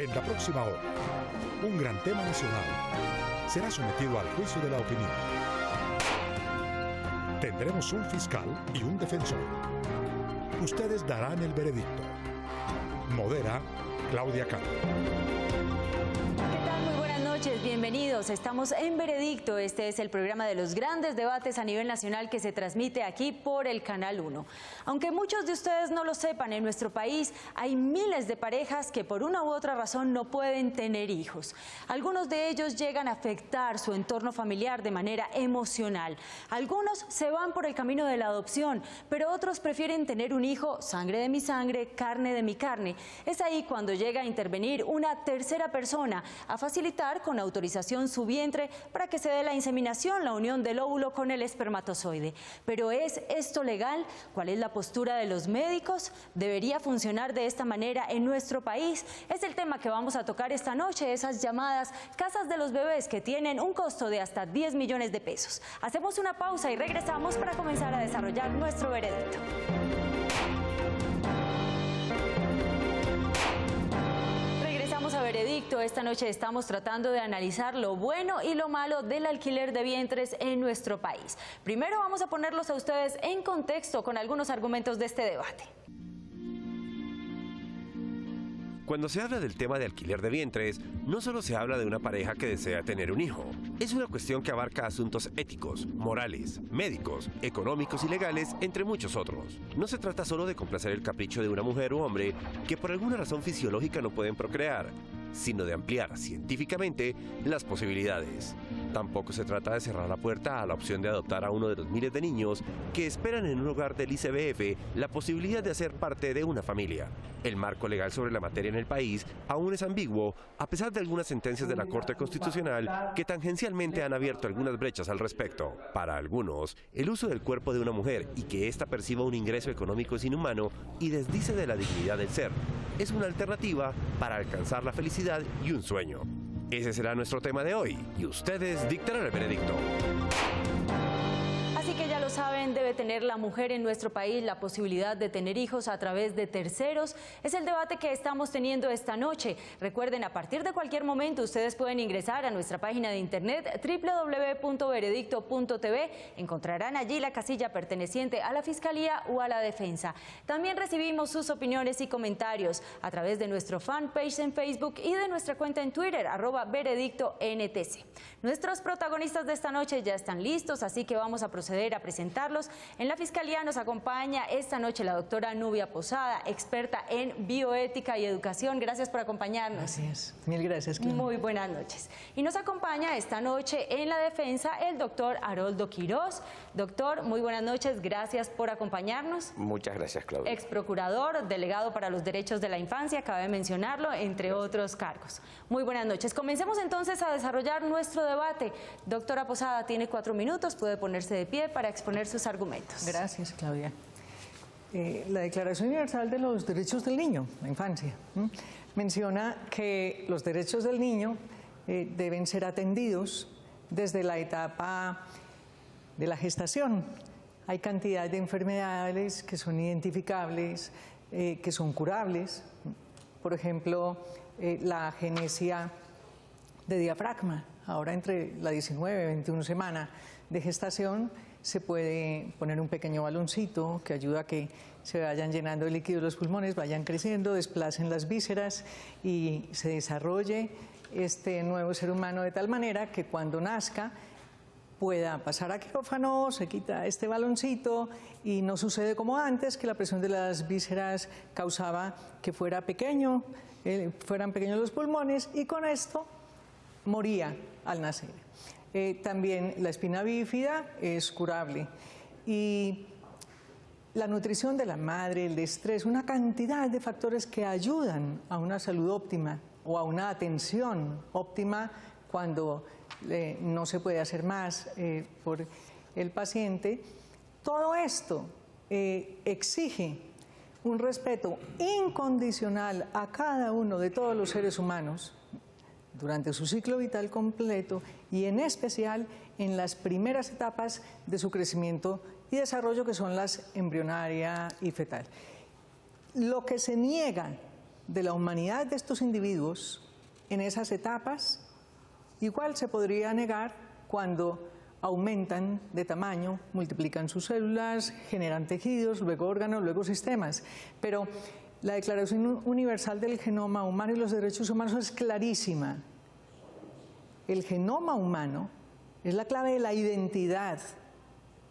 En la próxima hora, un gran tema nacional será sometido al juicio de la opinión. Tendremos un fiscal y un defensor. Ustedes darán el veredicto. Modera Claudia Cano. Bienvenidos, estamos en Veredicto. Este es el programa de los grandes debates a nivel nacional que se transmite aquí por el Canal 1. Aunque muchos de ustedes no lo sepan, en nuestro país hay miles de parejas que por una u otra razón no pueden tener hijos. Algunos de ellos llegan a afectar su entorno familiar de manera emocional. Algunos se van por el camino de la adopción, pero otros prefieren tener un hijo sangre de mi sangre, carne de mi carne. Es ahí cuando llega a intervenir una tercera persona a facilitar con autorización su vientre para que se dé la inseminación, la unión del óvulo con el espermatozoide. ¿Pero es esto legal? ¿Cuál es la postura de los médicos? ¿Debería funcionar de esta manera en nuestro país? Es el tema que vamos a tocar esta noche, esas llamadas casas de los bebés que tienen un costo de hasta 10 millones de pesos. Hacemos una pausa y regresamos para comenzar a desarrollar nuestro veredicto. A Veredicto. Esta noche estamos tratando de analizar lo bueno y lo malo del alquiler de vientres en nuestro país. Primero vamos a ponerlos a ustedes en contexto con algunos argumentos de este debate. Cuando se habla del tema de alquiler de vientres, no solo se habla de una pareja que desea tener un hijo. Es una cuestión que abarca asuntos éticos, morales, médicos, económicos y legales, entre muchos otros. No se trata solo de complacer el capricho de una mujer u hombre que por alguna razón fisiológica no pueden procrear, sino de ampliar científicamente las posibilidades. Tampoco se trata de cerrar la puerta a la opción de adoptar a uno de los miles de niños que esperan en un hogar del ICBF la posibilidad de hacer parte de una familia. El marco legal sobre la materia en el país aún es ambiguo, a pesar de algunas sentencias de la Corte Constitucional que tangencialmente han abierto algunas brechas al respecto. Para algunos, el uso del cuerpo de una mujer y que ésta perciba un ingreso económico es inhumano y desdice de la dignidad del ser. Es una alternativa para alcanzar la felicidad y un sueño. Ese será nuestro tema de hoy y ustedes dictarán el veredicto. Así que ya lo saben, debe tener la mujer en nuestro país la posibilidad de tener hijos a través de terceros. Es el debate que estamos teniendo esta noche. Recuerden, a partir de cualquier momento ustedes pueden ingresar a nuestra página de internet www.veredicto.tv. Encontrarán allí la casilla perteneciente a la Fiscalía o a la Defensa. También recibimos sus opiniones y comentarios a través de nuestro fanpage en Facebook y de nuestra cuenta en Twitter, @veredictontc. Nuestros protagonistas de esta noche ya están listos, así que vamos a proceder a presentarlos. En la Fiscalía nos acompaña esta noche la doctora Nubia Posada, experta en bioética y educación. Gracias por acompañarnos. Gracias, mil gracias, Claudia. Muy buenas noches. Y nos acompaña esta noche en la Defensa el doctor Haroldo Quiroz. Doctor, muy buenas noches, gracias por acompañarnos. Muchas gracias, Claudia. Ex procurador, delegado para los derechos de la infancia, acabé de mencionarlo, entre otros cargos. Muy buenas noches. Comencemos entonces a desarrollar nuestro debate. Doctora Posada, tiene 4 minutos, puede ponerse de pie para exponer sus argumentos. Gracias, Claudia. La Declaración Universal de los Derechos del Niño, la infancia, menciona que los derechos del niño deben ser atendidos desde la etapa de la gestación. Hay cantidad de enfermedades que son identificables, que son curables. Por ejemplo, la agenesia de diafragma. Ahora entre la 19 y 21 semana de gestación se puede poner un pequeño baloncito que ayuda a que se vayan llenando de líquido los pulmones, vayan creciendo, desplacen las vísceras y se desarrolle este nuevo ser humano de tal manera que cuando nazca pueda pasar a quirófano, se quita este baloncito y no sucede como antes, que la presión de las vísceras causaba que fueran pequeños los pulmones y con esto moría al nacer. También la espina bífida es curable y la nutrición de la madre, el estrés, una cantidad de factores que ayudan a una salud óptima o a una atención óptima cuando no se puede hacer más por el paciente. Todo esto exige un respeto incondicional a cada uno de todos los seres humanos durante su ciclo vital completo y en especial en las primeras etapas de su crecimiento y desarrollo, que son las embrionaria y fetal. Lo que se niega de la humanidad de estos individuos en esas etapas, igual se podría negar cuando aumentan de tamaño, multiplican sus células, generan tejidos, luego órganos, luego sistemas. Pero la Declaración Universal del Genoma Humano y los Derechos Humanos es clarísima. El genoma humano es la clave de la identidad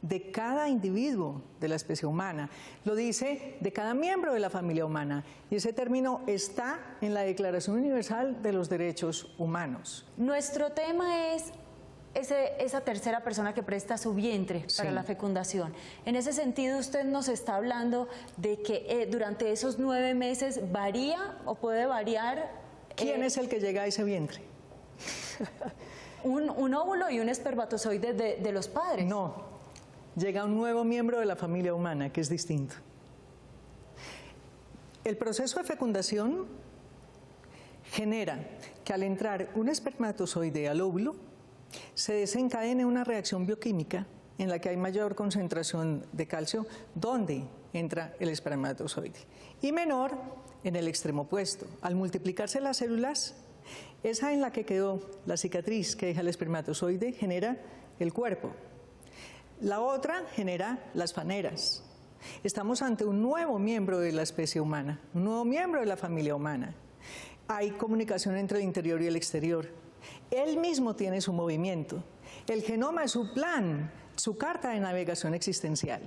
de cada individuo de la especie humana. Lo dice de cada miembro de la familia humana. Y ese término está en la Declaración Universal de los Derechos Humanos. Nuestro tema es esa tercera persona que presta su vientre para la fecundación. En ese sentido, usted nos está hablando de que durante esos 9 meses varía o puede variar. ¿Quién es el que llega a ese vientre? Un óvulo y un espermatozoide de los padres. No, llega un nuevo miembro de la familia humana, que es distinto. El proceso de fecundación genera que al entrar un espermatozoide al óvulo, se desencadene una reacción bioquímica en la que hay mayor concentración de calcio donde entra el espermatozoide y menor en el extremo opuesto. Al multiplicarse las células, esa en la que quedó la cicatriz que deja el espermatozoide genera el cuerpo. La otra genera las faneras. Estamos ante un nuevo miembro de la especie humana, un nuevo miembro de la familia humana. Hay comunicación entre el interior y el exterior. Él mismo tiene su movimiento. El genoma es su plan, su carta de navegación existencial.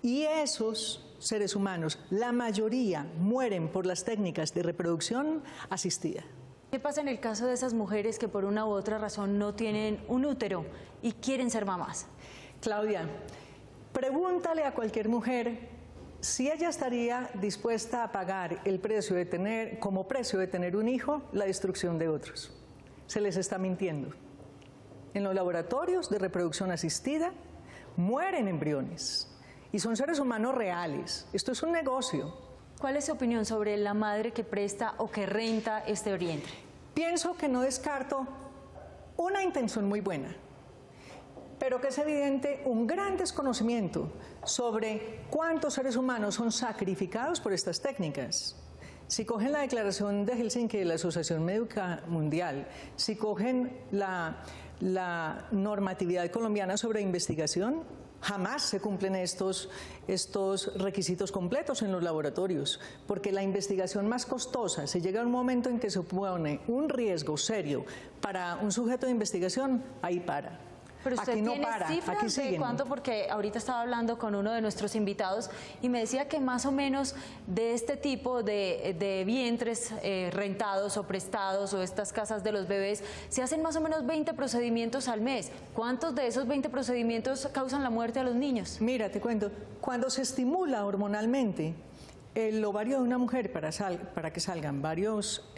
Y esos seres humanos, la mayoría, mueren por las técnicas de reproducción asistida. ¿Qué pasa en el caso de esas mujeres que por una u otra razón no tienen un útero y quieren ser mamás? Claudia, pregúntale a cualquier mujer si ella estaría dispuesta a pagar el precio de tener, como precio de tener un hijo, la destrucción de otros. Se les está mintiendo. En los laboratorios de reproducción asistida mueren embriones y son seres humanos reales. Esto es un negocio. ¿Cuál es su opinión sobre la madre que presta o que renta este vientre? Pienso que no descarto una intención muy buena, pero que es evidente un gran desconocimiento sobre cuántos seres humanos son sacrificados por estas técnicas. Si cogen la Declaración de Helsinki de la Asociación Médica Mundial, si cogen la normatividad colombiana sobre investigación, jamás se cumplen estos requisitos completos en los laboratorios, porque la investigación más costosa, si llega un momento en que se supone un riesgo serio para un sujeto de investigación, ahí para. Pero usted aquí no tiene para, cifras aquí de siguen. cuánto, porque ahorita estaba hablando con uno de nuestros invitados y me decía que más o menos de este tipo de vientres rentados o prestados o estas casas de los bebés, se hacen más o menos 20 procedimientos al mes. ¿Cuántos de esos 20 procedimientos causan la muerte a los niños? Mira, te cuento, cuando se estimula hormonalmente el ovario de una mujer para que salgan varios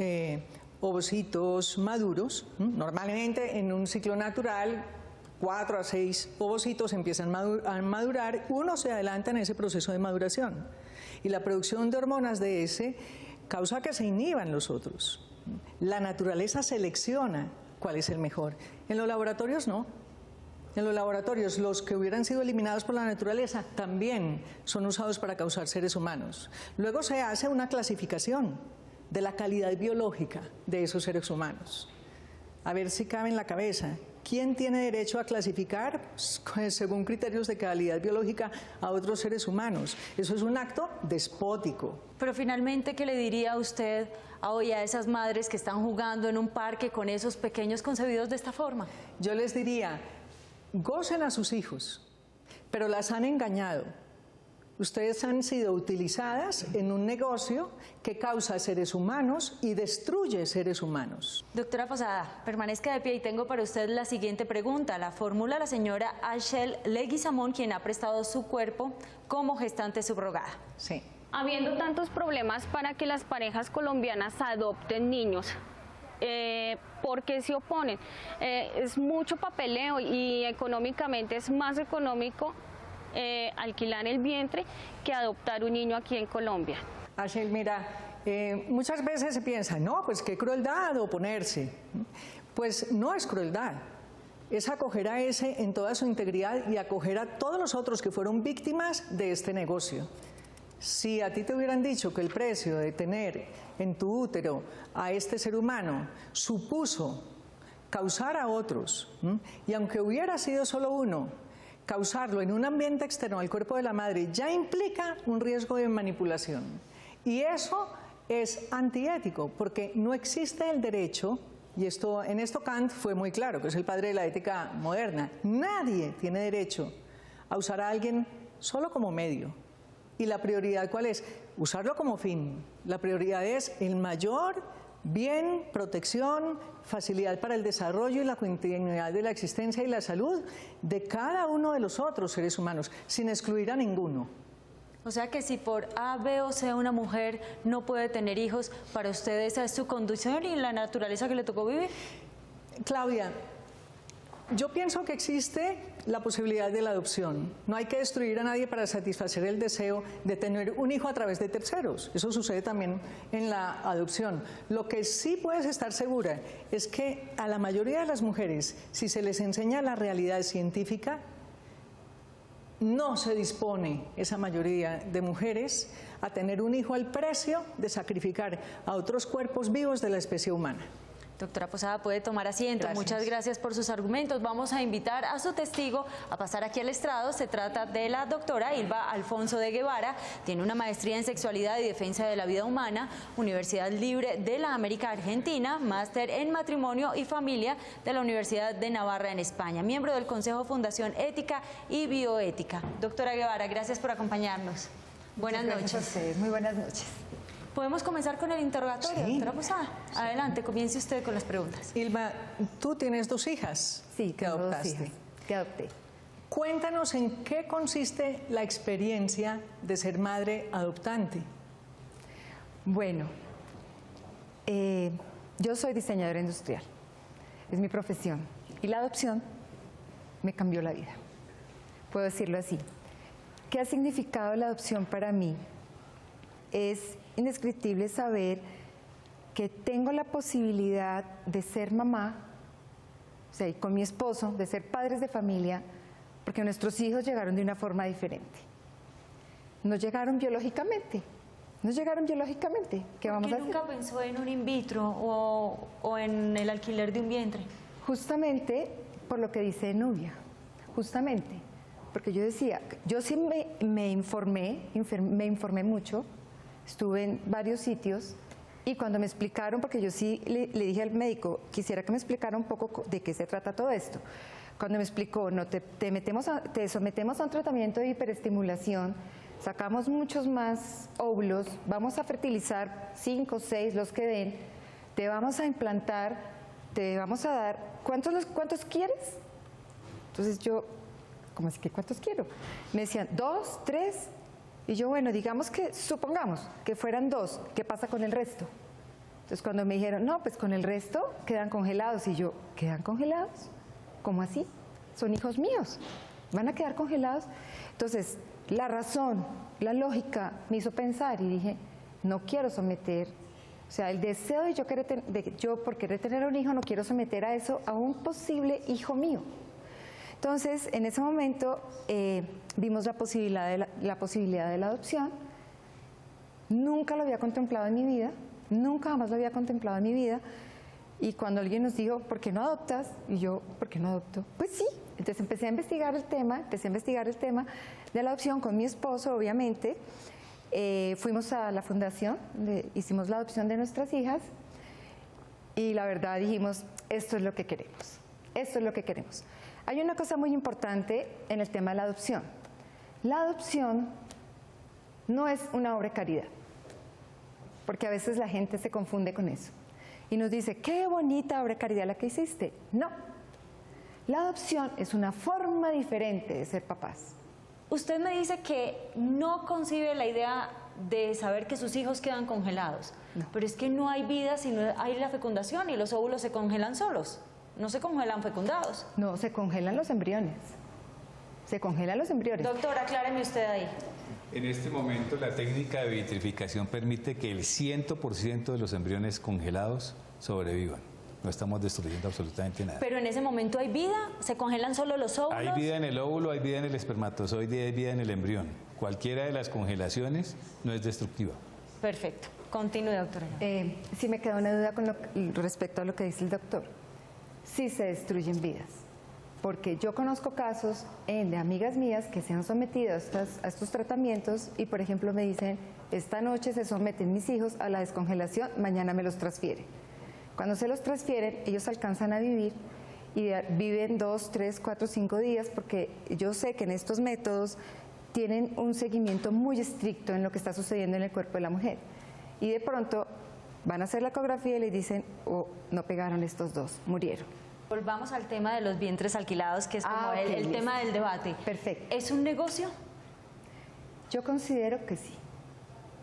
ovocitos maduros, normalmente en un ciclo natural, 4 a 6 ovocitos empiezan a madurar, uno se adelanta en ese proceso de maduración y la producción de hormonas de ese causa que se inhiban los otros. La naturaleza selecciona cuál es el mejor. En los laboratorios no. En los laboratorios los que hubieran sido eliminados por la naturaleza también son usados para causar seres humanos. Luego se hace una clasificación de la calidad biológica de esos seres humanos. A ver si cabe en la cabeza. ¿Quién tiene derecho a clasificar según criterios de calidad biológica a otros seres humanos? Eso es un acto despótico. Pero finalmente, ¿qué le diría usted hoy a esas madres que están jugando en un parque con esos pequeños concebidos de esta forma? Yo les diría, gocen a sus hijos, pero las han engañado. Ustedes han sido utilizadas en un negocio que causa seres humanos y destruye seres humanos. Doctora Posada, permanezca de pie y tengo para usted la siguiente pregunta. La formula la señora Ashel Leguizamón, quien ha prestado su cuerpo como gestante subrogada. Sí. Habiendo tantos problemas para que las parejas colombianas adopten niños, ¿por qué se oponen? Es mucho papeleo y económicamente es más económico alquilar el vientre que adoptar un niño aquí en Colombia. Ashel, mira, muchas veces se piensa, no, pues qué crueldad oponerse. Pues no es crueldad, es acoger a ese en toda su integridad y acoger a todos los otros que fueron víctimas de este negocio. Si a ti te hubieran dicho que el precio de tener en tu útero a este ser humano supuso causar a otros, y aunque hubiera sido solo uno, causarlo en un ambiente externo al cuerpo de la madre ya implica un riesgo de manipulación. Y eso es antiético, porque no existe el derecho, y en esto Kant fue muy claro, que es el padre de la ética moderna. Nadie tiene derecho a usar a alguien solo como medio. ¿Y la prioridad cuál es? Usarlo como fin. La prioridad es el mayor bien, protección, facilidad para el desarrollo y la continuidad de la existencia y la salud de cada uno de los otros seres humanos, sin excluir a ninguno. O sea que si por A, B o C una mujer no puede tener hijos, para usted esa es su condición y la naturaleza que le tocó vivir. Claudia, yo pienso que existe la posibilidad de la adopción. No hay que destruir a nadie para satisfacer el deseo de tener un hijo a través de terceros. Eso sucede también en la adopción. Lo que sí puedes estar segura es que a la mayoría de las mujeres, si se les enseña la realidad científica, no se dispone esa mayoría de mujeres a tener un hijo al precio de sacrificar a otros cuerpos vivos de la especie humana. Doctora Posada, puede tomar asiento. Gracias. Muchas gracias por sus argumentos. Vamos a invitar a su testigo a pasar aquí al estrado. Se trata de la doctora Ilva Alfonso de Guevara. Tiene una maestría en Sexualidad y Defensa de la Vida Humana, Universidad Libre de la América Argentina, máster en Matrimonio y Familia de la Universidad de Navarra en España, miembro del Consejo Fundación Ética y Bioética. Doctora Guevara, gracias por acompañarnos. Buenas noches. A ustedes. Muy buenas noches. ¿Podemos comenzar con el interrogatorio, Sí. doctora Posada? Adelante, comience usted con las preguntas. Ilva, tú tienes 2 hijas Sí, que tengo 2 adoptaste. hijas que adopté. Cuéntanos en qué consiste la experiencia de ser madre adoptante. Bueno, yo soy diseñadora industrial, es mi profesión, y la adopción me cambió la vida, puedo decirlo así. ¿Qué ha significado la adopción para mí? Es indescriptible saber que tengo la posibilidad de ser mamá, o sea, y con mi esposo, de ser padres de familia, porque nuestros hijos llegaron de una forma diferente. No llegaron biológicamente. ¿Qué vamos a hacer? ¿Nunca pensó en un in vitro o en el alquiler de un vientre? Justamente por lo que dice Nubia, justamente, porque yo decía, yo sí me informé mucho, estuve en varios sitios y cuando me explicaron, porque yo sí le dije al médico, quisiera que me explicara un poco de qué se trata todo esto. Cuando me explicó, no, te sometemos a un tratamiento de hiperestimulación, sacamos muchos más óvulos, vamos a fertilizar 5, 6, los que den, te vamos a implantar, te vamos a dar, ¿cuántos quieres? Entonces yo, ¿cómo es que cuántos quiero? Me decían, 2, 3, y yo, bueno, supongamos que fueran 2, ¿qué pasa con el resto? Entonces cuando me dijeron, no, pues con el resto quedan congelados, y yo, ¿quedan congelados? ¿Cómo así? Son hijos míos, ¿van a quedar congelados? Entonces, la razón, la lógica me hizo pensar y dije, no quiero someter, o sea, el deseo de yo por querer tener un hijo, no quiero someter a eso a un posible hijo mío. Entonces, en ese momento vimos la posibilidad de la adopción. Nunca lo había contemplado en mi vida, nunca jamás lo había contemplado en mi vida. Y cuando alguien nos dijo, ¿por qué no adoptas? Y yo, ¿por qué no adopto? Pues sí. Entonces empecé a investigar el tema de la adopción con mi esposo, obviamente. Fuimos a la fundación, hicimos la adopción de nuestras hijas y la verdad dijimos, esto es lo que queremos. Hay una cosa muy importante en el tema de la adopción. La adopción no es una obra de caridad, porque a veces la gente se confunde con eso y nos dice, qué bonita obra de caridad la que hiciste. No, la adopción es una forma diferente de ser papás. Usted me dice que no concibe la idea de saber que sus hijos quedan congelados, No. pero es que no hay vida si no hay la fecundación y los óvulos se congelan solos, no se congelan fecundados. No, se congelan los embriones. Doctora, acláreme usted ahí. En este momento la técnica de vitrificación permite que el 100% de los embriones congelados sobrevivan. no estamos destruyendo absolutamente nada. Pero en ese momento hay vida, se congelan solo los óvulos. Hay vida en el óvulo, hay vida en el espermatozoide, hay vida en el embrión. Cualquiera de las congelaciones no es destructiva. Perfecto. Continúe, doctora. Sí me queda una duda con respecto a lo que dice el doctor. Sí se destruyen vidas, porque yo conozco casos de amigas mías que se han sometido a estos tratamientos y, por ejemplo, me dicen, esta noche se someten mis hijos a la descongelación, mañana me los transfieren. Cuando se los transfieren, ellos alcanzan a vivir y viven 2, 3, 4, 5 días, porque yo sé que en estos métodos tienen un seguimiento muy estricto en lo que está sucediendo en el cuerpo de la mujer. Y de pronto van a hacer la ecografía y les dicen, oh, no pegaron estos dos, murieron. Volvamos al tema de los vientres alquilados, que es como el tema del debate. Perfecto. ¿Es un negocio? Yo considero que sí.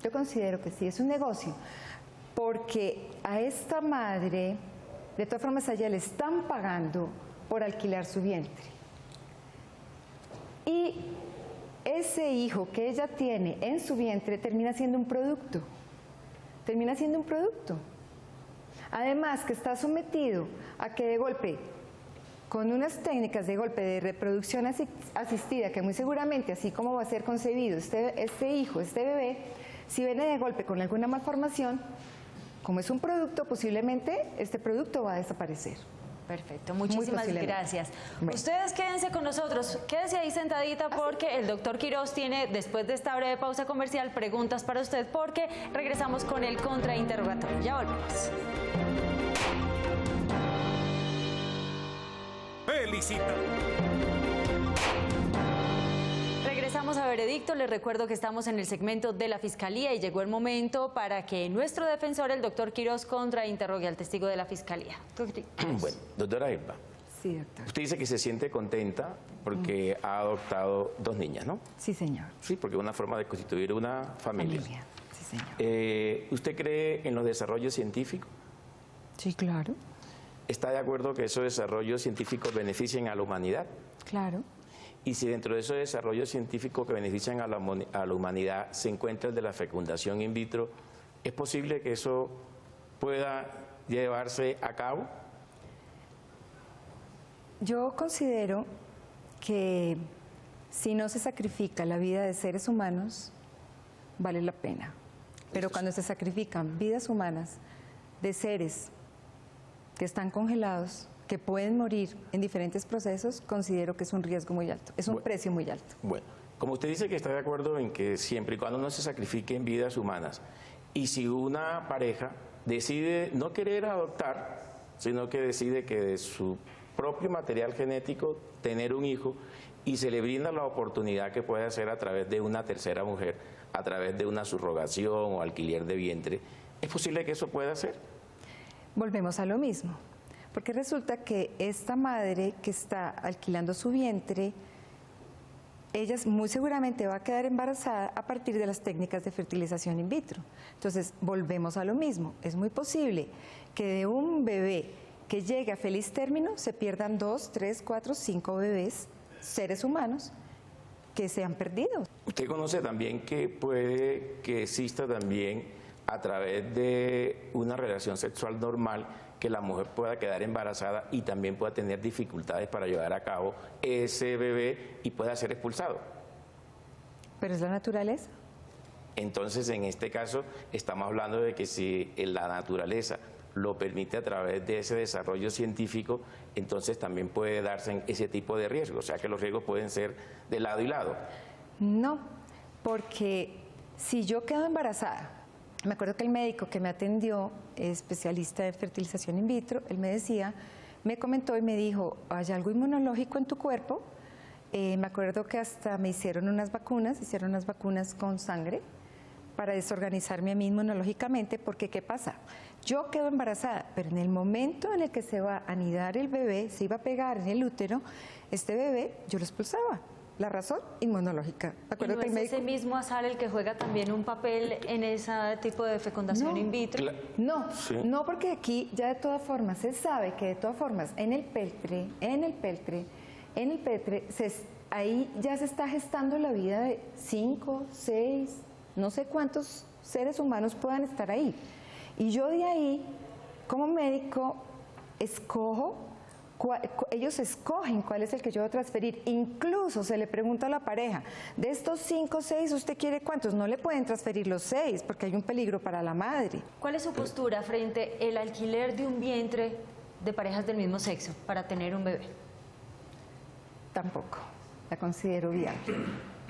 Yo considero que sí, es un negocio. Porque a esta madre, de todas formas, a ella le están pagando por alquilar su vientre. Y ese hijo que ella tiene en su vientre termina siendo un producto. Termina siendo un producto. Además, que está sometido a que de golpe, con unas técnicas de golpe de reproducción asistida, que muy seguramente, así como va a ser concebido este hijo, este bebé, si viene de golpe con alguna malformación, como es un producto, posiblemente este producto va a desaparecer. Perfecto, muchísimas gracias. Bueno. Ustedes quédense con nosotros, quédense ahí sentadita porque el doctor Quirós tiene, después de esta breve pausa comercial, preguntas para usted porque regresamos con el contrainterrogatorio. Ya volvemos. Regresamos a Veredicto. Les recuerdo que estamos en el segmento de la Fiscalía y llegó el momento para que nuestro defensor, el doctor Quirós, contrainterrogue al testigo de la Fiscalía. Bueno, doctora Elba, Sí, doctor. usted dice que se siente contenta porque ha adoptado 2 niñas, ¿no? Sí, señor. Sí, porque es una forma de constituir una familia. Sí, señor. ¿Usted cree en los desarrollos científicos? Sí, claro. ¿Está de acuerdo que esos desarrollos científicos beneficien a la humanidad? Claro. Y si dentro de esos desarrollos científicos que benefician a la humanidad se encuentra el de la fecundación in vitro, ¿es posible que eso pueda llevarse a cabo? Yo considero que si no se sacrifica la vida de seres humanos, vale la pena. Pero cuando se sacrifican vidas humanas de seres que están congelados, que pueden morir en diferentes procesos, considero que es un riesgo muy alto, es un precio muy alto. Bueno, como usted dice que está de acuerdo en que siempre y cuando no se sacrifiquen vidas humanas, y si una pareja decide no querer adoptar, sino que decide que de su propio material genético tener un hijo, y se le brinda la oportunidad que puede hacer a través de una tercera mujer, a través de una subrogación o alquiler de vientre, ¿es posible que eso pueda ser? Volvemos a lo mismo, porque resulta que esta madre que está alquilando su vientre, ella muy seguramente va a quedar embarazada a partir de las técnicas de fertilización in vitro. Entonces, volvemos a lo mismo. Es muy posible que de un bebé que llegue a feliz término se pierdan 2, 3, 4, 5 bebés, seres humanos, que se han perdido. Usted conoce también que puede que exista también a través de una relación sexual normal que la mujer pueda quedar embarazada y también pueda tener dificultades para llevar a cabo ese bebé y pueda ser expulsado. Pero es la naturaleza. Entonces, en este caso, estamos hablando de que si la naturaleza lo permite a través de ese desarrollo científico, entonces también puede darse ese tipo de riesgos, o sea que los riesgos pueden ser de lado y lado. No, porque si yo quedo embarazada, me acuerdo que el médico que me atendió, especialista en fertilización in vitro, él me decía, me comentó y me dijo, ¿hay algo inmunológico en tu cuerpo? Me acuerdo que hasta me hicieron unas vacunas con sangre para desorganizarme a mí inmunológicamente, porque ¿qué pasa? Yo quedo embarazada, pero en el momento en el que se va a anidar el bebé, se iba a pegar en el útero, este bebé yo lo expulsaba. La razón inmunológica. ¿Y no es ese mismo azar el que juega también un papel en ese tipo de fecundación in vitro? No, no, porque aquí ya de todas formas se sabe que de todas formas en el peltre, ahí ya se está gestando la vida de 5, 6, no sé cuántos seres humanos puedan estar ahí. Y yo de ahí, como médico, ellos escogen cuál es el que yo voy a transferir. Incluso se le pregunta a la pareja, de estos 5 o 6, ¿usted quiere cuántos? No le pueden transferir los 6 porque hay un peligro para la madre. ¿Cuál es su postura frente al alquiler de un vientre de parejas del mismo sexo para tener un bebé? Tampoco, la considero viable.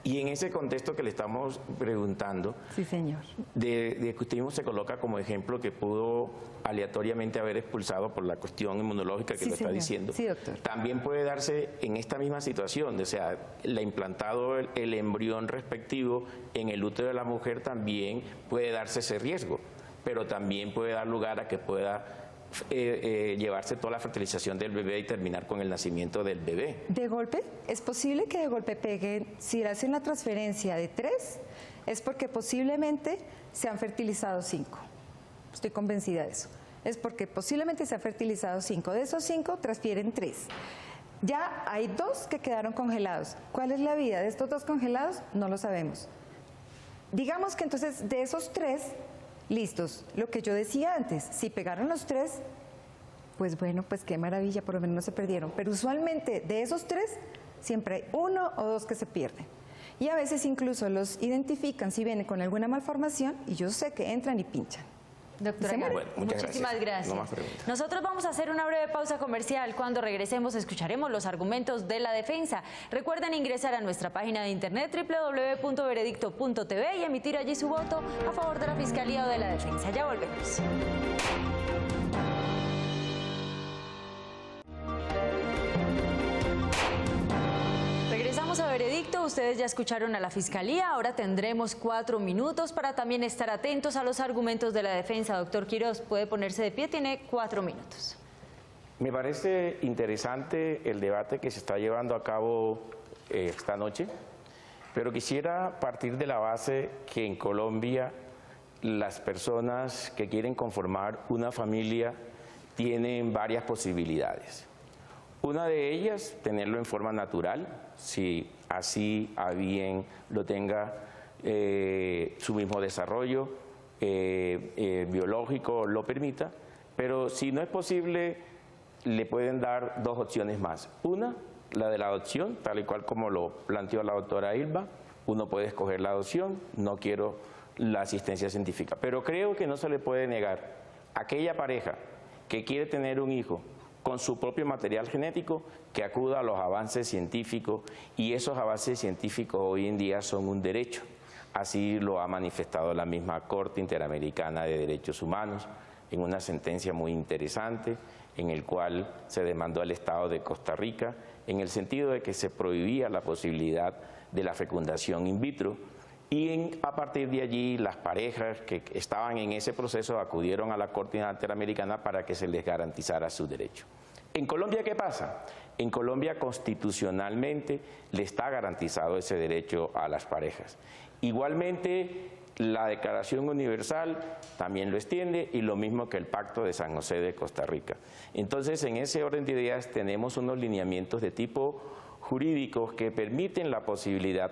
Y en ese contexto que le estamos preguntando, Sí, señor. de que usted mismo se coloca como ejemplo que pudo aleatoriamente haber expulsado por la cuestión inmunológica que Sí, lo está señor. diciendo, Sí, doctor. también puede darse en esta misma situación, o sea, le ha implantado el embrión respectivo en el útero de la mujer, también puede darse ese riesgo, pero también puede dar lugar a que pueda llevarse toda la fertilización del bebé y terminar con el nacimiento del bebé. De golpe, es posible que de golpe peguen, si le hacen una transferencia de 3, es porque posiblemente se han fertilizado 5. Estoy convencida de eso. Es porque posiblemente se han fertilizado 5. De esos 5 transfieren 3. Ya hay 2 que quedaron congelados. ¿Cuál es la vida de estos 2 congelados? No lo sabemos. Digamos que entonces de esos 3, listos, lo que yo decía antes, si pegaron los 3, pues bueno, pues qué maravilla, por lo menos no se perdieron. Pero usualmente de esos 3, siempre hay 1 o 2 que se pierden. Y a veces incluso los identifican si vienen con alguna malformación y yo sé que entran y pinchan. Doctora Se Gama, Bueno, muchas muchísimas gracias. No más preguntas. Nosotros vamos a hacer una breve pausa comercial. Cuando regresemos escucharemos los argumentos de la defensa. Recuerden ingresar a nuestra página de internet www.veredicto.tv y emitir allí su voto a favor de la Fiscalía o de la defensa. Ya volvemos. Regresamos a Veredicto, ustedes ya escucharon a la Fiscalía, ahora tendremos 4 minutos para también estar atentos a los argumentos de la defensa. Doctor Quiroz, puede ponerse de pie, tiene 4 minutos. Me parece interesante el debate que se está llevando a cabo esta noche, pero quisiera partir de la base que en Colombia las personas que quieren conformar una familia tienen varias posibilidades. Una de ellas, tenerlo en forma natural, si así a bien lo tenga su mismo desarrollo biológico lo permita, pero si no es posible, le pueden dar 2 opciones más. Una, la de la adopción, tal y cual como lo planteó la doctora Ilva. Uno puede escoger la adopción, no quiero la asistencia científica, pero creo que no se le puede negar a aquella pareja que quiere tener un hijo con su propio material genético, que acuda a los avances científicos, y esos avances científicos hoy en día son un derecho. Así lo ha manifestado la misma Corte Interamericana de Derechos Humanos en una sentencia muy interesante, en el cual se demandó al Estado de Costa Rica en el sentido de que se prohibía la posibilidad de la fecundación in vitro, y a partir de allí las parejas que estaban en ese proceso acudieron a la Corte Interamericana para que se les garantizara su derecho. ¿En Colombia qué pasa? En Colombia constitucionalmente le está garantizado ese derecho a las parejas. Igualmente la Declaración Universal también lo extiende, y lo mismo que el Pacto de San José de Costa Rica. Entonces, en ese orden de ideas tenemos unos lineamientos de tipo jurídico que permiten la posibilidad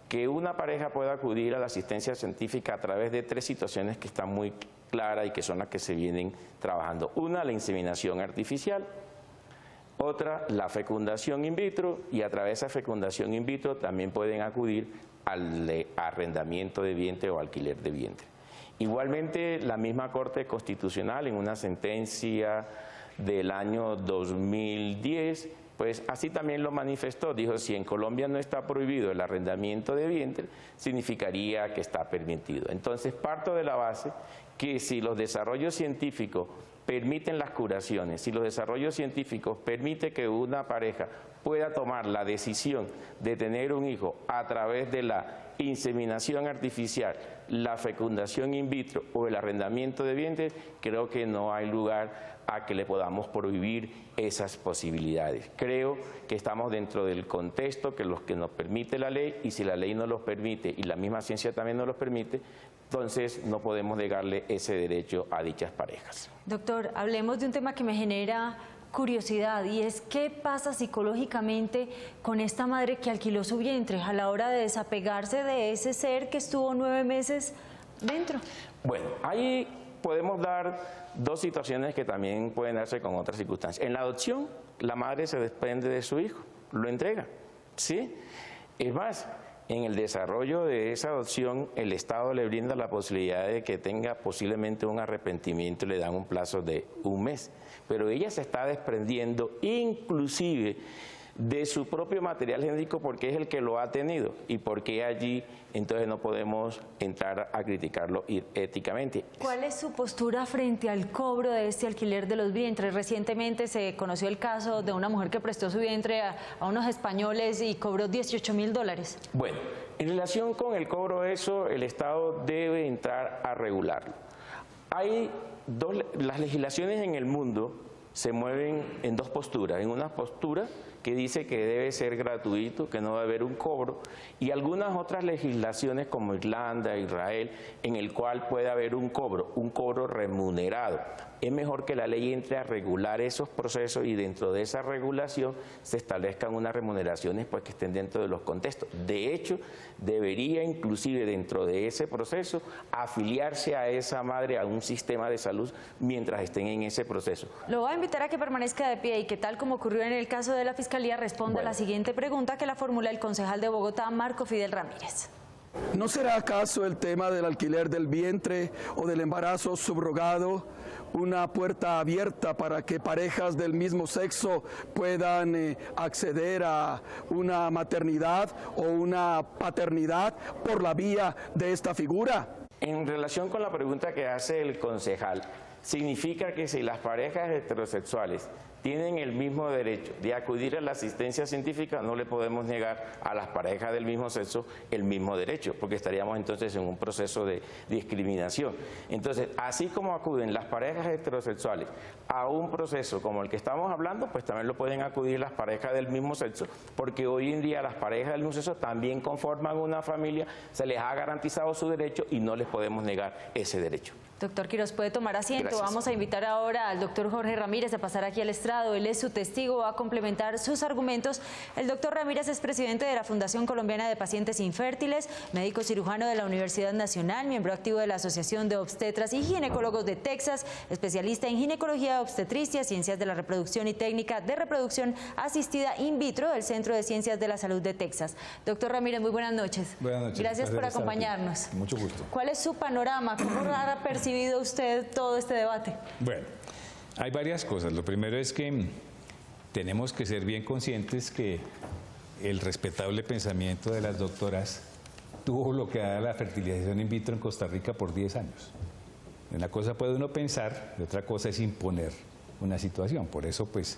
que una pareja pueda acudir a la asistencia científica a través de 3 situaciones que están muy claras y que son las que se vienen trabajando. Una, la inseminación artificial. Otra, la fecundación in vitro, y a través de esa fecundación in vitro también pueden acudir al arrendamiento de vientre o alquiler de vientre. Igualmente, la misma Corte Constitucional, en una sentencia del año 2010, pues así también lo manifestó. Dijo, si en Colombia no está prohibido el arrendamiento de vientre, significaría que está permitido. Entonces, parto de la base que si los desarrollos científicos permiten las curaciones, si los desarrollos científicos permiten que una pareja pueda tomar la decisión de tener un hijo a través de la inseminación artificial, la fecundación in vitro o el arrendamiento de vientre, creo que no hay lugar a que le podamos prohibir esas posibilidades. Creo que estamos dentro del contexto que nos permite la ley, y si la ley no los permite y la misma ciencia también no los permite, entonces no podemos negarle ese derecho a dichas parejas. Doctor, hablemos de un tema que me genera curiosidad, y es qué pasa psicológicamente con esta madre que alquiló su vientre a la hora de desapegarse de ese ser que estuvo 9 meses dentro. Bueno, ahí podemos dar dos situaciones que también pueden darse con otras circunstancias. En la adopción, la madre se desprende de su hijo, lo entrega, ¿sí? Es más, en el desarrollo de esa adopción, el Estado le brinda la posibilidad de que tenga posiblemente un arrepentimiento y le dan un plazo de 1 mes. Pero ella se está desprendiendo inclusive de su propio material genético porque es el que lo ha tenido y porque allí entonces no podemos entrar a criticarlo éticamente. ¿Cuál es su postura frente al cobro de este alquiler de los vientres? Recientemente se conoció el caso de una mujer que prestó su vientre a unos españoles y cobró $18.000. Bueno, en relación con el cobro de eso, el Estado debe entrar a regularlo. Las legislaciones en el mundo se mueven en dos posturas. En una postura que dice que debe ser gratuito, que no debe haber un cobro, y algunas otras legislaciones como Irlanda, Israel, en el cual puede haber un cobro remunerado. Es mejor que la ley entre a regular esos procesos y dentro de esa regulación se establezcan unas remuneraciones pues, que estén dentro de los contextos. De hecho, debería inclusive dentro de ese proceso afiliarse a esa madre a un sistema de salud mientras estén en ese proceso. Lo voy a invitar a que permanezca de pie y que tal como ocurrió en el caso de la Fiscalía responda a la siguiente pregunta que la formula el concejal de Bogotá, Marco Fidel Ramírez. ¿No será acaso el tema del alquiler del vientre o del embarazo subrogado una puerta abierta para que parejas del mismo sexo puedan acceder a una maternidad o una paternidad por la vía de esta figura? En relación con la pregunta que hace el concejal, significa que si las parejas heterosexuales tienen el mismo derecho de acudir a la asistencia científica, no le podemos negar a las parejas del mismo sexo el mismo derecho, porque estaríamos entonces en un proceso de discriminación. Entonces, así como acuden las parejas heterosexuales a un proceso como el que estamos hablando, pues también lo pueden acudir las parejas del mismo sexo, porque hoy en día las parejas del mismo sexo también conforman una familia, se les ha garantizado su derecho y no les podemos negar ese derecho. Doctor Quiroz, puede tomar asiento. Gracias. Vamos a invitar ahora al doctor Jorge Ramírez a pasar aquí al estrado. Él es su testigo, va a complementar sus argumentos. El doctor Ramírez es presidente de la Fundación Colombiana de Pacientes Infértiles, médico cirujano de la Universidad Nacional, miembro activo de la Asociación de Obstetras y Ginecólogos de Texas, especialista en ginecología obstetricia, ciencias de la reproducción y técnica de reproducción asistida in vitro del Centro de Ciencias de la Salud de Texas. Doctor Ramírez, muy buenas noches. Buenas noches. Gracias por acompañarnos. Mucho gusto. ¿Cuál es su panorama? ¿Cómo ha percibido usted todo este debate? Bueno, hay varias cosas. Lo primero es que tenemos que ser bien conscientes que el respetable pensamiento de las doctoras tuvo bloqueada la fertilización in vitro en Costa Rica por 10 años. Una cosa puede uno pensar y otra cosa es imponer una situación. Por eso, pues,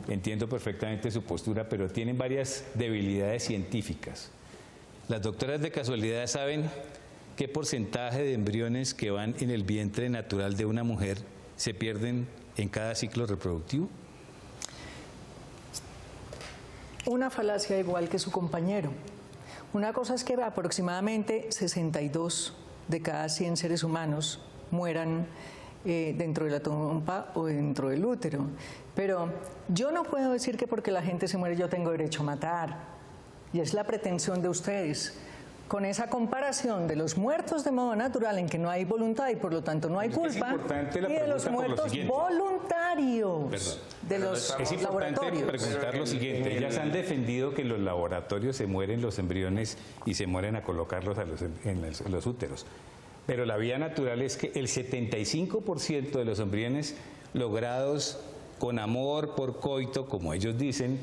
entiendo perfectamente su postura, pero tienen varias debilidades científicas. Las doctoras de casualidad saben qué porcentaje de embriones que van en el vientre natural de una mujer se pierden en cada ciclo reproductivo. Una falacia igual que su compañero. Una cosa es que aproximadamente 62 de cada 100 seres humanos mueran dentro de la trompa o dentro del útero. Pero yo no puedo decir que porque la gente se muere yo tengo derecho a matar. Y es la pretensión de ustedes. Con esa comparación de los muertos de modo natural en que no hay voluntad y por lo tanto no hay culpa, y de los muertos voluntarios de los laboratorios. Es importante preguntar lo siguiente. Ellas han defendido que en los laboratorios se mueren los embriones y se mueren a colocarlos en los úteros. Pero la vía natural es que el 75% de los embriones logrados con amor por coito, como ellos dicen,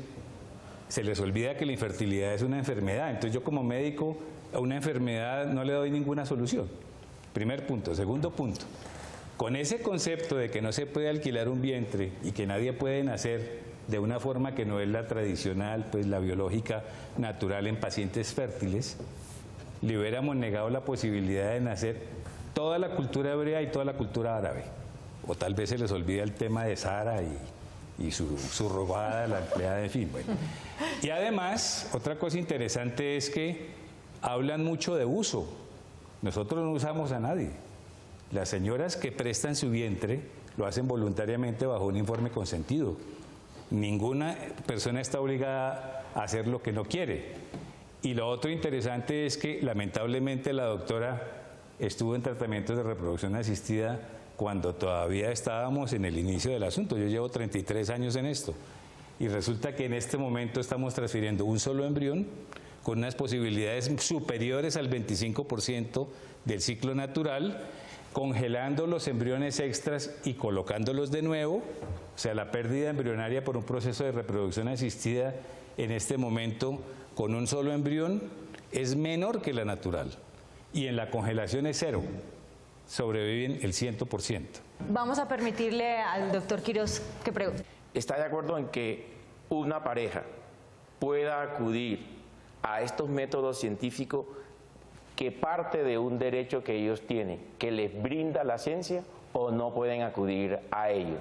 se les olvida que la infertilidad es una enfermedad. Entonces yo como médico a una enfermedad no le doy ninguna solución. Primer punto. Segundo punto. Con ese concepto de que no se puede alquilar un vientre y que nadie puede nacer de una forma que no es la tradicional, pues la biológica natural en pacientes fértiles, le hubiéramos negado la posibilidad de nacer toda la cultura hebrea y toda la cultura árabe. O tal vez se les olvida el tema de Sara y su robada, la empleada, en fin. Bueno. Y además, otra cosa interesante es que hablan mucho de uso. Nosotros no usamos a nadie. Las señoras que prestan su vientre lo hacen voluntariamente bajo un informe consentido. Ninguna persona está obligada a hacer lo que no quiere. Y lo otro interesante es que lamentablemente la doctora estuvo en tratamientos de reproducción asistida cuando todavía estábamos en el inicio del asunto. Yo llevo 33 años en esto y resulta que en este momento estamos transfiriendo un solo embrión con unas posibilidades superiores al 25% del ciclo natural, congelando los embriones extras y colocándolos de nuevo. O sea, la pérdida embrionaria por un proceso de reproducción asistida en este momento con un solo embrión es menor que la natural. Y en la congelación es cero. Sobreviven el 100%. Vamos a permitirle al doctor Quiroz que pregunte. ¿Está de acuerdo en que una pareja pueda acudir a estos métodos científicos que parte de un derecho que ellos tienen, que les brinda la ciencia, o no pueden acudir a ellos?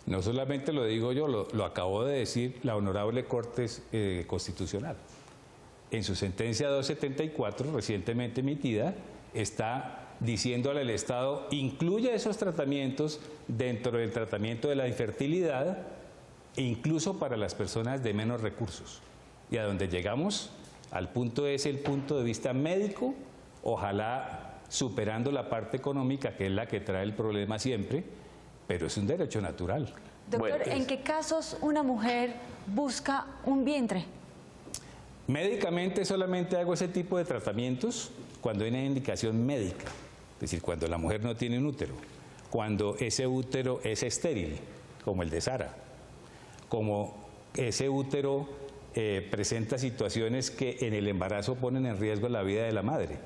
No solamente lo digo yo, lo acabó de decir la Honorable Corte Constitucional. En su sentencia 274, recientemente emitida, está diciéndole al Estado, incluya esos tratamientos dentro del tratamiento de la infertilidad, e incluso para las personas de menos recursos. Y a donde llegamos, al punto es el punto de vista médico, ojalá superando la parte económica, que es la que trae el problema siempre, pero es un derecho natural. Doctor, Bueno, ¿en qué casos una mujer busca un vientre? Médicamente solamente hago ese tipo de tratamientos cuando hay una indicación médica, es decir, cuando la mujer no tiene un útero, cuando ese útero es estéril, como el de Sara, como ese útero presenta situaciones que en el embarazo ponen en riesgo la vida de la madre,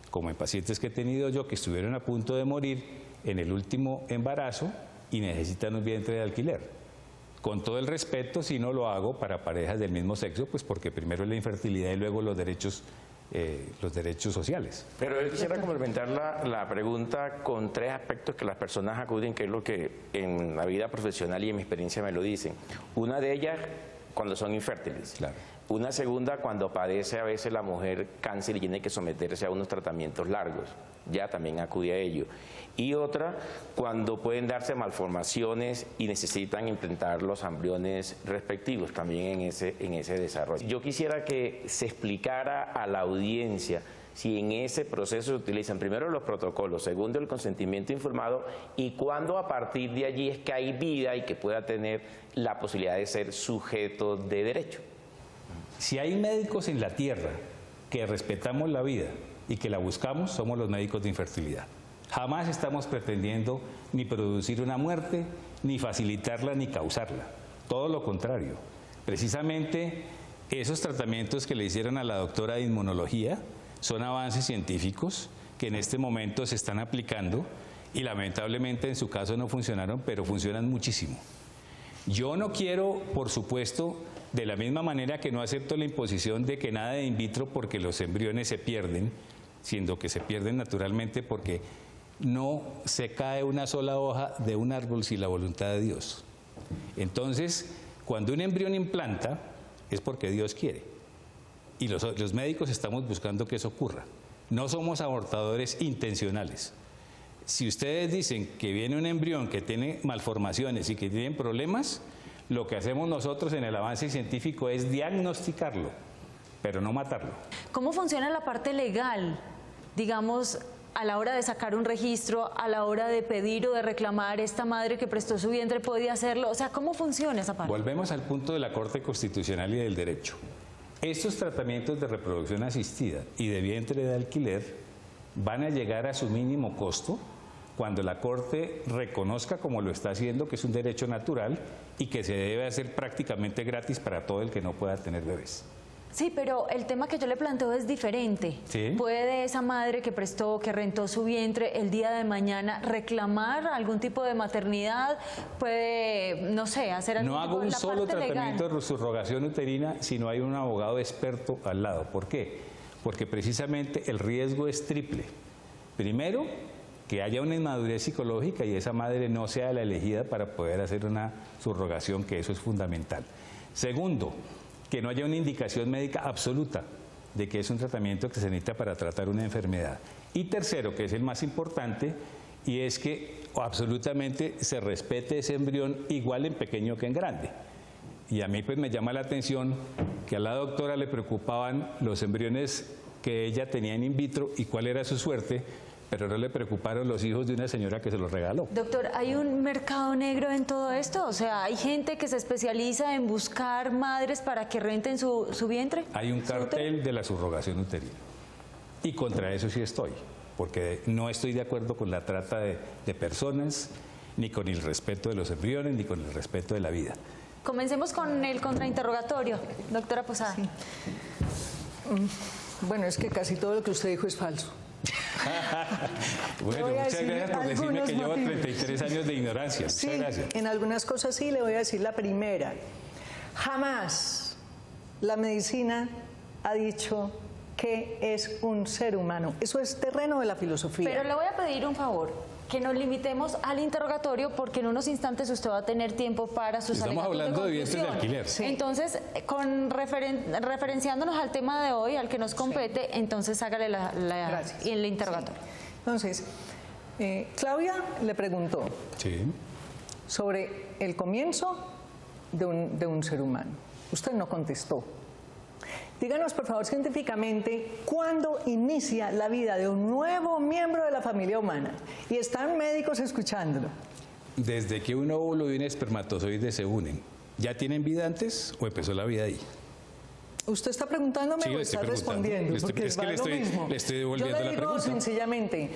como en pacientes que he tenido yo que estuvieron a punto de morir en el último embarazo y necesitan un vientre de alquiler. Con todo el respeto, si no lo hago para parejas del mismo sexo, pues porque primero es la infertilidad y luego los derechos sociales. Pero yo quisiera complementar la pregunta con tres aspectos que las personas acuden, que es lo que en la vida profesional y en mi experiencia me lo dicen. Una de ellas, cuando son infértiles. Claro. Una segunda, cuando padece a veces la mujer cáncer y tiene que someterse a unos tratamientos largos. Ya también acude a ello. Y otra, cuando pueden darse malformaciones y necesitan implantar los embriones respectivos también en ese desarrollo. Yo quisiera que se explicara a la audiencia si en ese proceso se utilizan primero los protocolos, segundo el consentimiento informado, y cuándo a partir de allí es que hay vida y que pueda tener la posibilidad de ser sujeto de derecho. Si hay médicos en la tierra que respetamos la vida y que la buscamos, somos los médicos de infertilidad. Jamás estamos pretendiendo ni producir una muerte, ni facilitarla, ni causarla. Todo lo contrario. Precisamente esos tratamientos que le hicieron a la doctora de inmunología son avances científicos que en este momento se están aplicando y lamentablemente en su caso no funcionaron, pero funcionan muchísimo. Yo no quiero, por supuesto, de la misma manera que no acepto la imposición de que nada de in vitro porque los embriones se pierden, siendo que se pierden naturalmente porque no se cae una sola hoja de un árbol sin la voluntad de Dios. Entonces, cuando un embrión implanta, es porque Dios quiere. Y los médicos estamos buscando que eso ocurra. No somos abortadores intencionales. Si ustedes dicen que viene un embrión que tiene malformaciones y que tiene problemas, lo que hacemos nosotros en el avance científico es diagnosticarlo, pero no matarlo. ¿Cómo funciona la parte legal? Digamos, a la hora de sacar un registro, a la hora de pedir o de reclamar, esta madre que prestó su vientre podía hacerlo. O sea, ¿cómo funciona esa parte? Volvemos al punto de la Corte Constitucional y del derecho. Estos tratamientos de reproducción asistida y de vientre de alquiler van a llegar a su mínimo costo cuando la Corte reconozca, como lo está haciendo, que es un derecho natural y que se debe hacer prácticamente gratis para todo el que no pueda tener bebés. Sí, pero el tema que yo le planteo es diferente. ¿Sí? ¿Puede esa madre que prestó, que rentó su vientre el día de mañana reclamar algún tipo de maternidad? ¿Puede, no sé, hacer algún No tipo hago de un la solo parte tratamiento legal? de subrogación uterina si no hay un abogado experto al lado. ¿Por qué? Porque precisamente el riesgo es triple. Primero, que haya una inmadurez psicológica y esa madre no sea la elegida para poder hacer una subrogación, que eso es fundamental. Segundo, que no haya una indicación médica absoluta de que es un tratamiento que se necesita para tratar una enfermedad. Y tercero, que es el más importante, y es que absolutamente se respete ese embrión igual en pequeño que en grande. Y a mí pues me llama la atención que a la doctora le preocupaban los embriones que ella tenía en vitro y cuál era su suerte pero no le preocuparon los hijos de una señora que se los regaló. Doctor, ¿hay un mercado negro en todo esto? O sea, ¿hay gente que se especializa en buscar madres para que renten su vientre? Hay un cartel de la subrogación uterina. Y contra eso sí estoy, porque no estoy de acuerdo con la trata de personas, ni con el respeto de los embriones, ni con el respeto de la vida. Comencemos con el contrainterrogatorio, doctora Posada. Sí. Bueno, es que casi todo lo que usted dijo es falso. Bueno, muchas gracias por decirme que llevo 33 años de ignorancia. Sí, muchas gracias. en algunas cosas sí, le voy a decir la primera. Jamás la medicina ha dicho que es un ser humano. Eso es terreno de la filosofía. Pero le voy a pedir un favor, que nos limitemos al interrogatorio, porque en unos instantes usted va a tener tiempo para sus Estamos hablando de vientres de alquiler. Sí. Entonces, referenciándonos al tema de hoy, al que nos compete, entonces hágale el interrogatorio. Sí. Entonces, Claudia le preguntó Sí. sobre el comienzo de un ser humano. Usted no contestó. Díganos, por favor, científicamente, ¿cuándo inicia la vida de un nuevo miembro de la familia humana? Y están médicos escuchándolo. Desde que un óvulo y un espermatozoide se unen, ¿ya tienen vida antes o empezó la vida ahí? ¿Usted está preguntándome Sí, o le está estoy preguntando. respondiendo? Es que le estoy devolviendo Yo le la digo pregunta. sencillamente,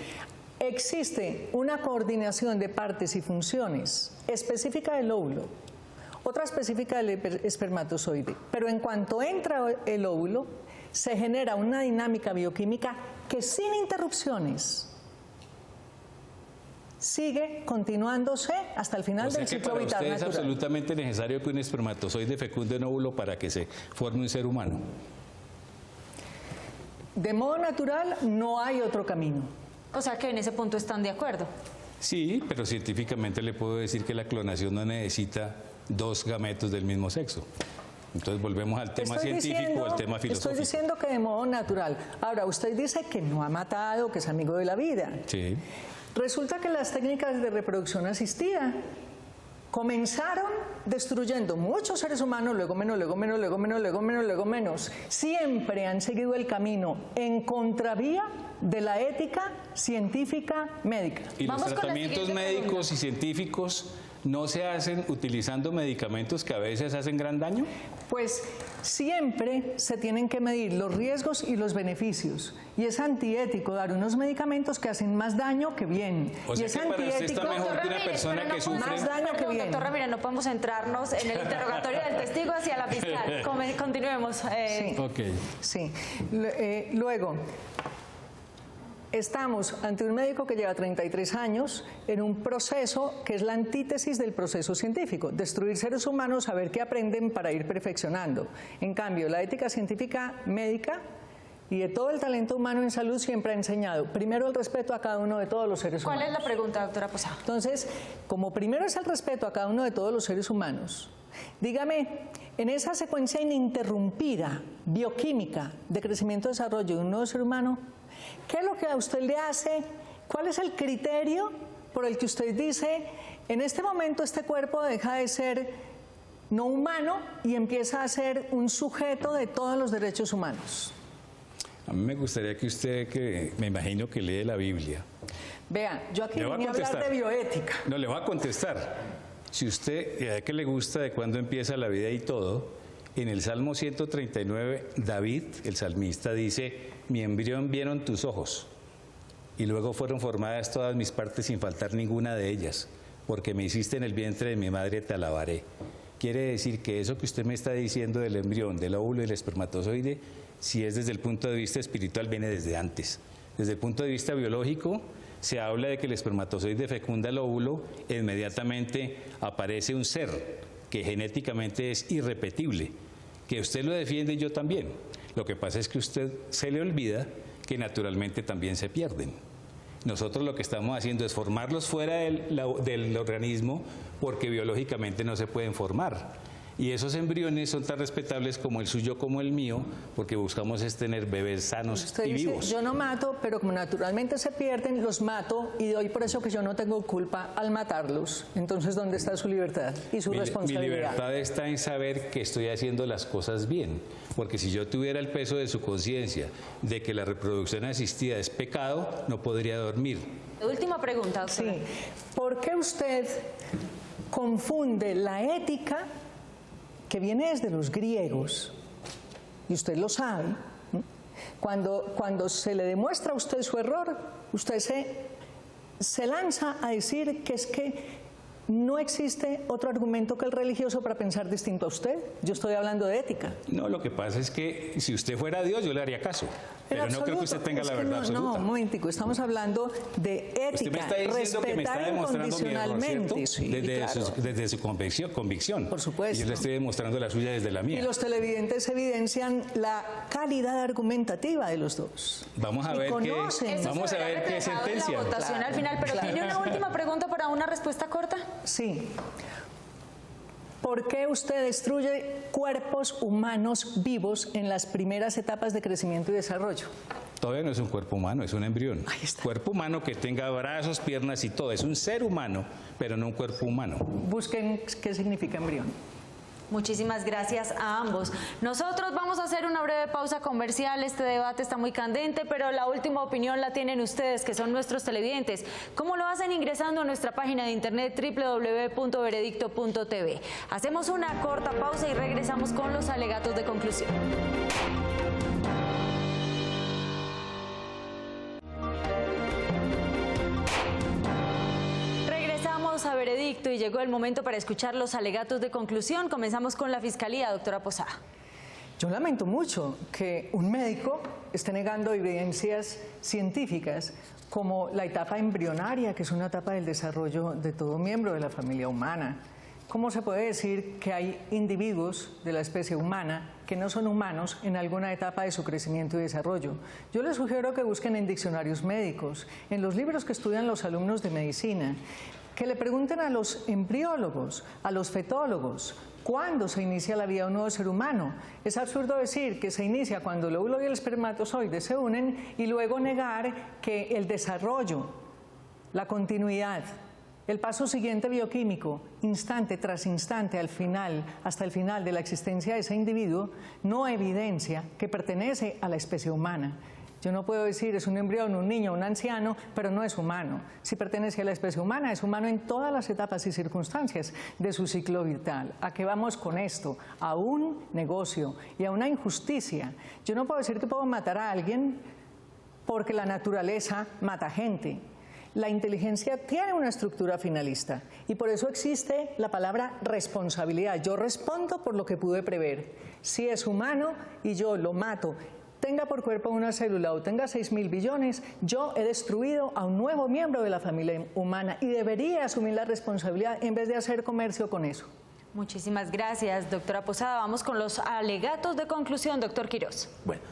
existe una coordinación de partes y funciones específica del óvulo, otra específica del espermatozoide, pero en cuanto entra el óvulo, se genera una dinámica bioquímica que sin interrupciones sigue continuándose hasta el final del ciclo vital para usted natural. es absolutamente necesario que un espermatozoide fecunde un óvulo para que se forme un ser humano. De modo natural, no hay otro camino. O sea que en ese punto están de acuerdo. Sí, pero científicamente le puedo decir que la clonación no necesita dos gametos del mismo sexo. Entonces volvemos al tema científico, al tema filosófico. Estoy diciendo que de modo natural. Ahora, usted dice que no ha matado, que es amigo de la vida. Sí. Resulta que las técnicas de reproducción asistida comenzaron destruyendo muchos seres humanos, luego menos, luego menos, luego menos, luego menos, luego menos. Siempre han seguido el camino en contravía de la ética científica médica. Y los tratamientos médicos y científicos no se hacen utilizando medicamentos que a veces hacen gran daño. Pues siempre se tienen que medir los riesgos y los beneficios. Y es antiético dar unos medicamentos que hacen más daño que bien. O sea y es que para usted antiético está mejor que una persona que sufre. más daño que bien. Doctor Ramírez, no podemos centrarnos en el interrogatorio del testigo hacia la fiscal. Continuemos. Sí. Ok. Sí. Luego, estamos ante un médico que lleva 33 años en un proceso que es la antítesis del proceso científico, destruir seres humanos, saber qué aprenden para ir perfeccionando. En cambio, la ética científica médica y de todo el talento humano en salud siempre ha enseñado, primero, el respeto a cada uno de todos los seres humanos. ¿Cuál es la pregunta, doctora Posada? Entonces, como primero es el respeto a cada uno de todos los seres humanos, dígame, en esa secuencia ininterrumpida, bioquímica, de crecimiento y desarrollo de un nuevo ser humano, ¿qué es lo que a usted le hace? ¿Cuál es el criterio por el que usted dice, en este momento este cuerpo deja de ser no humano y empieza a ser un sujeto de todos los derechos humanos? A mí me gustaría que usted, que me imagino que lee la Biblia. Vea, yo aquí vine a hablar de bioética. No, le voy a contestar. Si usted, ¿a qué le gusta de cuándo empieza la vida y todo? En el Salmo 139, David, el salmista, dice: mi embrión vieron tus ojos, y luego fueron formadas todas mis partes sin faltar ninguna de ellas, porque me hiciste en el vientre de mi madre, te alabaré. Quiere decir que eso que usted me está diciendo del embrión, del óvulo y del espermatozoide, si es desde el punto de vista espiritual, viene desde antes. Desde el punto de vista biológico, se habla de que el espermatozoide fecunda el óvulo e inmediatamente aparece un ser que genéticamente es irrepetible, que usted lo defiende y yo también. Lo que pasa es que a usted se le olvida que naturalmente también se pierden. Nosotros lo que estamos haciendo es formarlos fuera del organismo porque biológicamente no se pueden formar. Y esos embriones son tan respetables como el suyo como el mío, porque buscamos es tener bebés sanos Usted y dice, vivos. yo no mato, pero como naturalmente se pierden, los mato y doy por eso que yo no tengo culpa al matarlos. Entonces, ¿dónde está su libertad y su Mi responsabilidad? libertad está en saber que estoy haciendo las cosas bien, porque si yo tuviera el peso de su conciencia de que la reproducción asistida es pecado, no podría dormir. Última pregunta, doctora. Sí. ¿Por qué usted confunde la ética que viene desde los griegos, y usted lo sabe, ¿no? Cuando se le demuestra a usted su error, usted se lanza a decir que es que no existe otro argumento que el religioso para pensar distinto a usted? Yo estoy hablando de ética. No, lo que pasa es que si usted fuera Dios, yo le haría caso. Pero no creo que usted tenga la verdad absoluta. No, un momentico, estamos hablando de ética, Usted me está diciendo que me está respetar demostrando mi error, ¿cierto? incondicionalmente. Sí, desde su convicción. Por supuesto. Y yo le estoy demostrando la suya desde la mía. Y los televidentes evidencian la calidad argumentativa de los dos. Vamos a ver qué sentencia. La votación al final, pero ¿tiene una última pregunta para una respuesta corta? Sí. ¿Por qué usted destruye cuerpos humanos vivos en las primeras etapas de crecimiento y desarrollo? Todavía no es un cuerpo humano, es un embrión. Ahí está. Cuerpo humano que tenga brazos, piernas y todo. Es un ser humano, pero no un cuerpo humano. Busquen qué significa embrión. Muchísimas gracias a ambos. Nosotros vamos a hacer una breve pausa comercial. Este debate está muy candente, pero la última opinión la tienen ustedes, que son nuestros televidentes. ¿Cómo lo hacen? Ingresando a nuestra página de internet www.veredicto.tv. Hacemos una corta pausa y regresamos con los alegatos de conclusión. A Veredicto y llegó el momento para escuchar los alegatos de conclusión. Comenzamos con la Fiscalía, doctora Posada. Yo lamento mucho que un médico esté negando evidencias científicas como la etapa embrionaria, que es una etapa del desarrollo de todo miembro de la familia humana. ¿Cómo se puede decir que hay individuos de la especie humana que no son humanos en alguna etapa de su crecimiento y desarrollo? Yo les sugiero que busquen en diccionarios médicos, en los libros que estudian los alumnos de medicina, que le pregunten a los embriólogos, a los fetólogos, ¿cuándo se inicia la vida de un nuevo ser humano? Es absurdo decir que se inicia cuando el óvulo y el espermatozoide se unen y luego negar que el desarrollo, la continuidad, el paso siguiente bioquímico, instante tras instante, al final, hasta el final de la existencia de ese individuo, no evidencia que pertenece a la especie humana. Yo no puedo decir es un embrión, un niño, un anciano, pero no es humano. Si pertenece a la especie humana, es humano en todas las etapas y circunstancias de su ciclo vital. ¿A qué vamos con esto? A un negocio y a una injusticia. Yo no puedo decir que puedo matar a alguien porque la naturaleza mata gente. La inteligencia tiene una estructura finalista y por eso existe la palabra responsabilidad. Yo respondo por lo que pude prever. Si es humano y yo lo mato, tenga por cuerpo una célula o tenga 6.000 billones, yo he destruido a un nuevo miembro de la familia humana y debería asumir la responsabilidad en vez de hacer comercio con eso. Muchísimas gracias, doctora Posada. Vamos con los alegatos de conclusión, doctor Quirós. Bueno,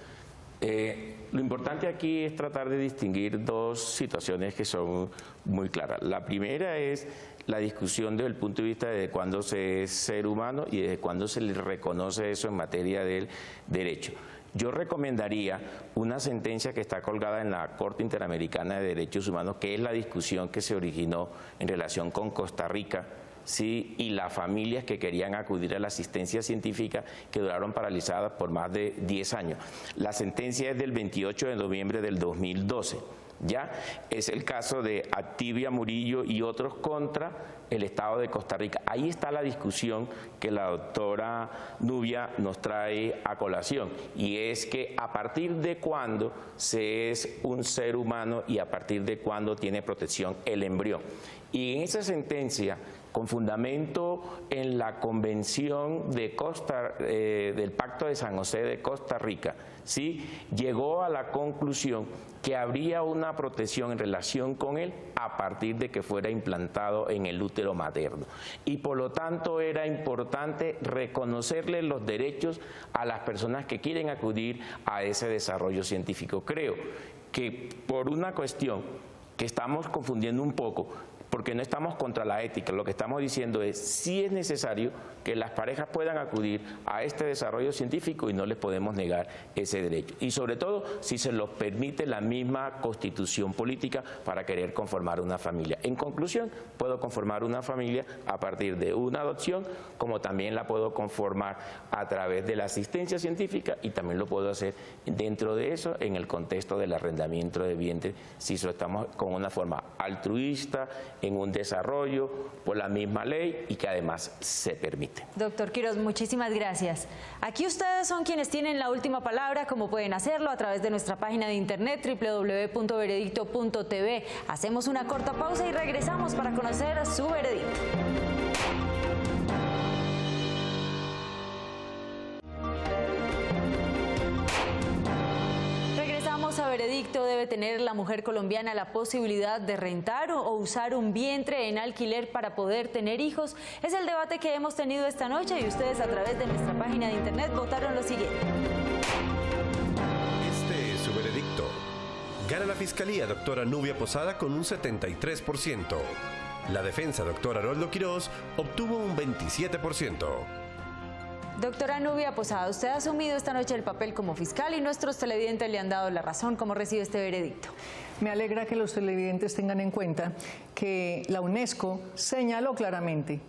lo importante aquí es tratar de distinguir dos situaciones que son muy claras. La primera es la discusión desde el punto de vista de cuándo se es ser humano y desde cuándo se le reconoce eso en materia del derecho. Yo recomendaría una sentencia que está colgada en la Corte Interamericana de Derechos Humanos, que es la discusión que se originó en relación con Costa Rica, ¿sí? Y las familias que querían acudir a la asistencia científica que duraron paralizadas por más de 10 años. La sentencia es del 28 de noviembre del 2012. Ya es el caso de Activia Murillo y otros contra el Estado de Costa Rica. Ahí está la discusión que la doctora Nubia nos trae a colación, y es que a partir de cuándo se es un ser humano y a partir de cuándo tiene protección el embrión. Y en esa sentencia, con fundamento en la Convención de del Pacto de San José de Costa Rica, ¿sí?, llegó a la conclusión que habría una protección en relación con él a partir de que fuera implantado en el útero materno. Y por lo tanto era importante reconocerle los derechos a las personas que quieren acudir a ese desarrollo científico. Creo que por una cuestión que estamos confundiendo un poco, porque no estamos contra la ética, lo que estamos diciendo es sí es necesario que las parejas puedan acudir a este desarrollo científico y no les podemos negar ese derecho. Y sobre todo si se los permite la misma constitución política para querer conformar una familia. En conclusión, puedo conformar una familia a partir de una adopción, como también la puedo conformar a través de la asistencia científica y también lo puedo hacer dentro de eso en el contexto del arrendamiento de vientre, si lo estamos con una forma altruista, en un desarrollo por la misma ley y que además se permite. Doctor Quiroz, muchísimas gracias. Aquí ustedes son quienes tienen la última palabra, como pueden hacerlo a través de nuestra página de internet www.veredicto.tv. Hacemos una corta pausa y regresamos para conocer su veredicto. A veredicto, ¿debe tener la mujer colombiana la posibilidad de rentar o usar un vientre en alquiler para poder tener hijos? Es el debate que hemos tenido esta noche y ustedes a través de nuestra página de internet votaron lo siguiente. Este es su veredicto. Gana la Fiscalía, doctora Nubia Posada, con un 73%. La defensa, doctor Haroldo Quiroz, obtuvo un 27%. Doctora Nubia Posada, usted ha asumido esta noche el papel como fiscal y nuestros televidentes le han dado la razón. ¿Cómo recibe este veredicto? Me alegra que los televidentes tengan en cuenta que la UNESCO señaló claramente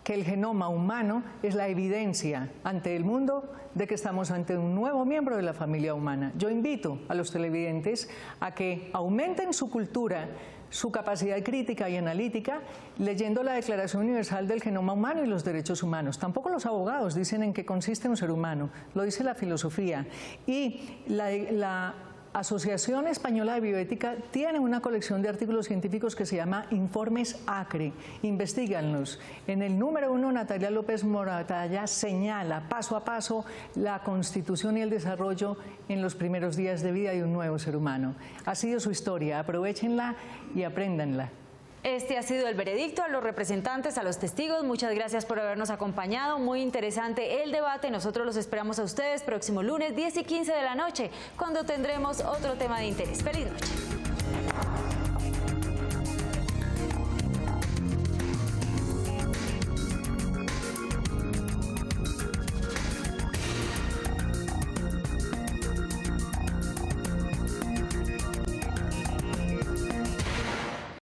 que el genoma humano es la evidencia ante el mundo de que estamos ante un nuevo miembro de la familia humana. Yo invito a los televidentes a que aumenten su cultura, su capacidad crítica y analítica, leyendo la Declaración Universal del Genoma Humano y los Derechos Humanos. Tampoco los abogados dicen en qué consiste un ser humano, lo dice la filosofía. Y la Asociación Española de Bioética tiene una colección de artículos científicos que se llama Informes ACRE. Investíganlos. En el número 1, Natalia López Moratalla señala paso a paso la constitución y el desarrollo en los primeros días de vida de un nuevo ser humano. Ha sido su historia, aprovéchenla y apréndanla. Este ha sido el veredicto. A los representantes, a los testigos, muchas gracias por habernos acompañado. Muy interesante el debate. Nosotros los esperamos a ustedes próximo lunes 10 y 15 de la noche, cuando tendremos otro tema de interés. ¡Feliz noche!